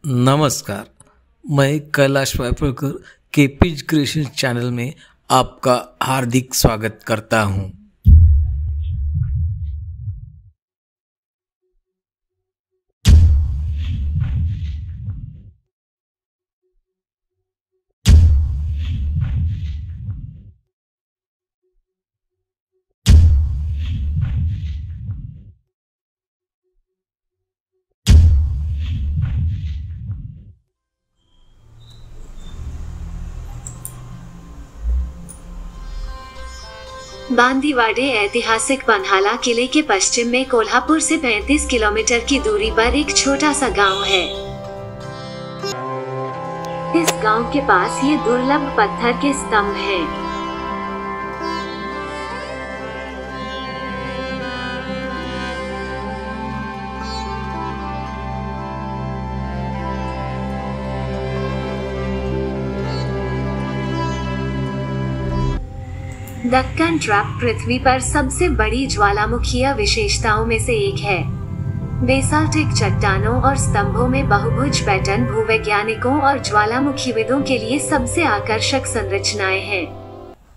नमस्कार। मैं Kailash वायपरकर केपीज creation channel में आपका हार्दिक स्वागत करता हूं। बांदीवाडे ऐतिहासिक पन्हाला किले के पश्चिम में कोल्हापुर से 35 किलोमीटर की दूरी पर एक छोटा सा गांव है। इस गांव के पास ये दुर्लभ पत्थर के स्तंभ हैं। दक्कन ट्रैप पृथ्वी पर सबसे बड़ी ज्वालामुखीय विशेषताओं में से एक है। बेसाल्टिक चट्टानों और स्तंभों में बहुभुज पैटर्न भूवैज्ञानिकों और ज्वालामुखीविदों के लिए सबसे आकर्षक संरचनाएं हैं।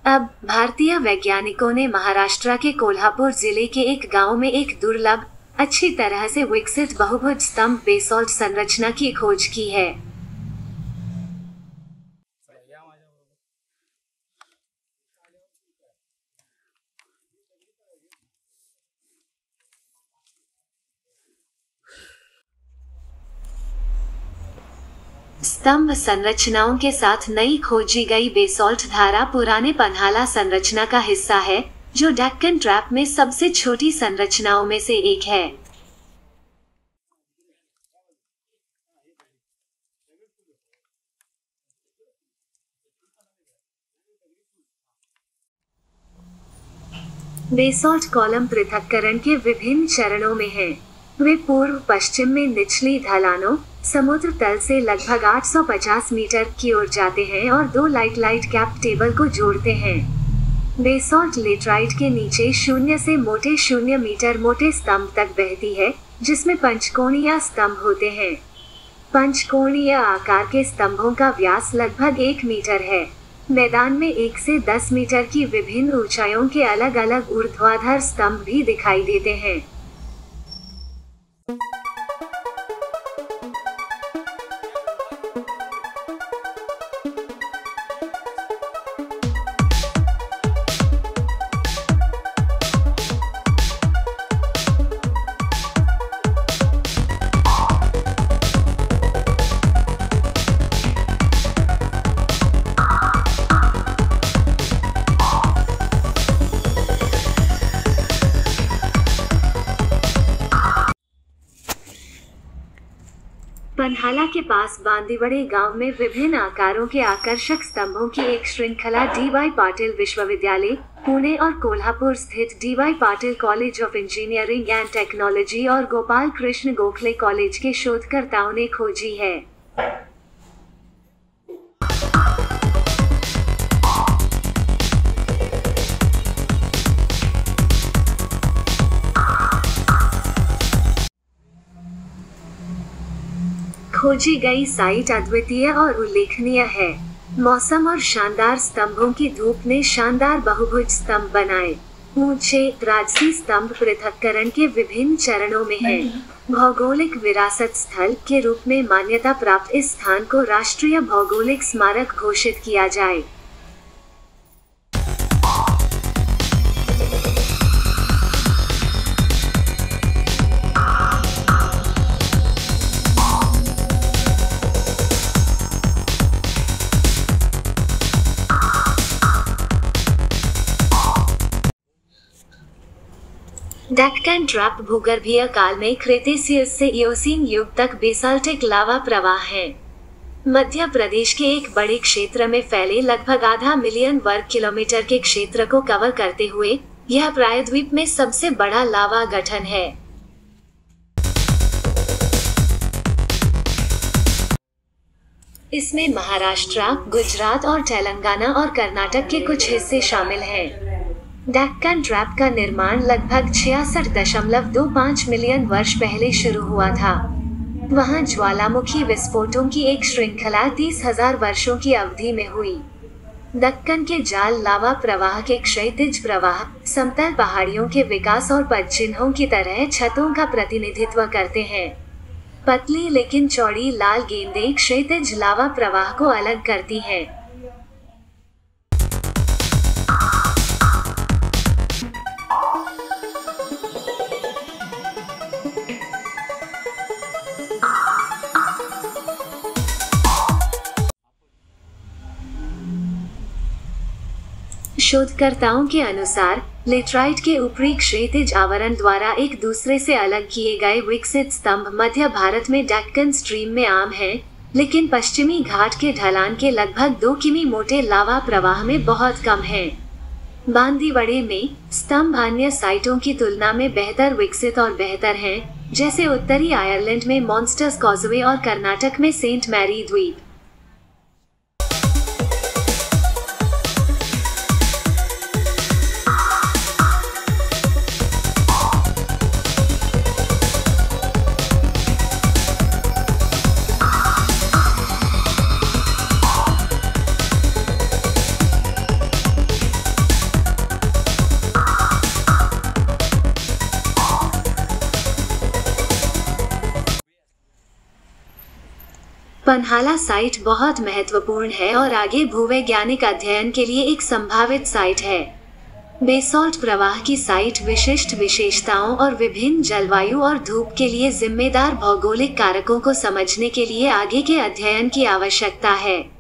अब भारतीय वैज्ञानिकों ने महाराष्ट्र के कोल्हापुर जिले के एक गांव में एक दुर्लभ, अच्छी तरह से विकसित बहुभुज स्तंभ बेसाल्ट संरचना की खोज की है। स्तंभ संरचनाओं के साथ नई खोजी गई बेसाल्ट धारा पुराने पन्हाला संरचना का हिस्सा है, जो डेक्कन ट्रैप में सबसे छोटी संरचनाओं में से एक है। बेसाल्ट कॉलम पृथक्करण के विभिन्न चरणों में हैं। वे पूर्व पश्चिम में निचली ढलानों, समुद्र तल से लगभग 850 मीटर की ओर जाते हैं और दो लाइट कैप टेबल को जोड़ते हैं। बेसाल्ट लेटराइट के नीचे 0 से मोटे 0 मीटर मोटे स्तंभ तक बहती है, जिसमें पंचकोणीय स्तंभ होते हैं। पंचकोणीय आकार के स्तंभों का व्यास लगभग 1 मीटर है। मैदान में 1 से 10 मीटर की विभिन्न ऊंचाइयों के अलग अलग ऊर्ध्वाधर स्तंभ भी दिखाई देते हैं। पन्हाला के पास बांदीवाडे गांव में विभिन्न आकारों के आकर्षक स्तंभों की एक श्रृंखला डी.वाई. पाटिल विश्वविद्यालय, पुणे और कोल्हापुर स्थित D.Y.. Patil college of engineering and technology और गोपाल कृष्ण गोखले कॉलेज के शोधकर्ताओं ने खोजी है। खोजी गई साइट अद्वितीय और उल्लेखनीय है। मौसम और शानदार स्तंभों की धूप ने शानदार बहुभुज स्तंभ बनाए। ऊंचे राजसी स्तंभ पृथक्करण के विभिन्न चरणों में हैं। भौगोलिक विरासत स्थल के रूप में मान्यता प्राप्त इस स्थान को राष्ट्रीय भौगोलिक स्मारक घोषित किया जाए। डेक्कन ट्रैप भूगर्भीय काल में क्रेटेशियस से इयोसीन युग तक बेसाल्टिक लावा प्रवाह है। मध्य प्रदेश के एक बड़े क्षेत्र में फैले लगभग आधा मिलियन वर्ग किलोमीटर के क्षेत्र को कवर करते हुए यह प्रायद्वीप में सबसे बड़ा लावा गठन है। इसमें महाराष्ट्र, गुजरात और तेलंगाना और कर्नाटक के कुछ हिस्से शामिल हैं। डेक्कन ट्रैप का निर्माण लगभग 66.25 मिलियन वर्ष पहले शुरू हुआ था। वहां ज्वालामुखी विस्फोटों की एक श्रृंखला 30,000 वर्षों की अवधि में हुई। दक्कन के जाल लावा प्रवाह के क्षैतिज प्रवाह, समतल पहाड़ियों के विकास और पदचिन्हों की तरह छतों का प्रतिनिधित्व करते हैं। पतली लेकिन चौड़ी लाल गेंदें क्षैतिज लावा प्रवाह को अलग करती हैं। शोधकर्ताओं के अनुसार लेटराइट के ऊपरी क्षैतिज आवरण द्वारा एक दूसरे से अलग किए गए विकसित स्तंभ मध्य भारत में डेक्कन स्ट्रीम में आम हैं, लेकिन पश्चिमी घाट के ढलान के लगभग 2 किमी मोटे लावा प्रवाह में बहुत कम हैं। बांदीवड़े में स्तंभ अन्य साइटों की तुलना में बेहतर विकसित और बेहतर हैं, जैसे उत्तरी आयरलैंड में मॉन्स्टर्स कॉजवे और कर्नाटक में सेंट मैरी द्वीप। पन्हाला साइट बहुत महत्वपूर्ण है और आगे भूवैज्ञानिक अध्ययन के लिए एक संभावित साइट है। बेसॉल्ट प्रवाह की साइट विशिष्ट विशेषताओं और विभिन्न जलवायु और धूप के लिए जिम्मेदार भौगोलिक कारकों को समझने के लिए आगे के अध्ययन की आवश्यकता है।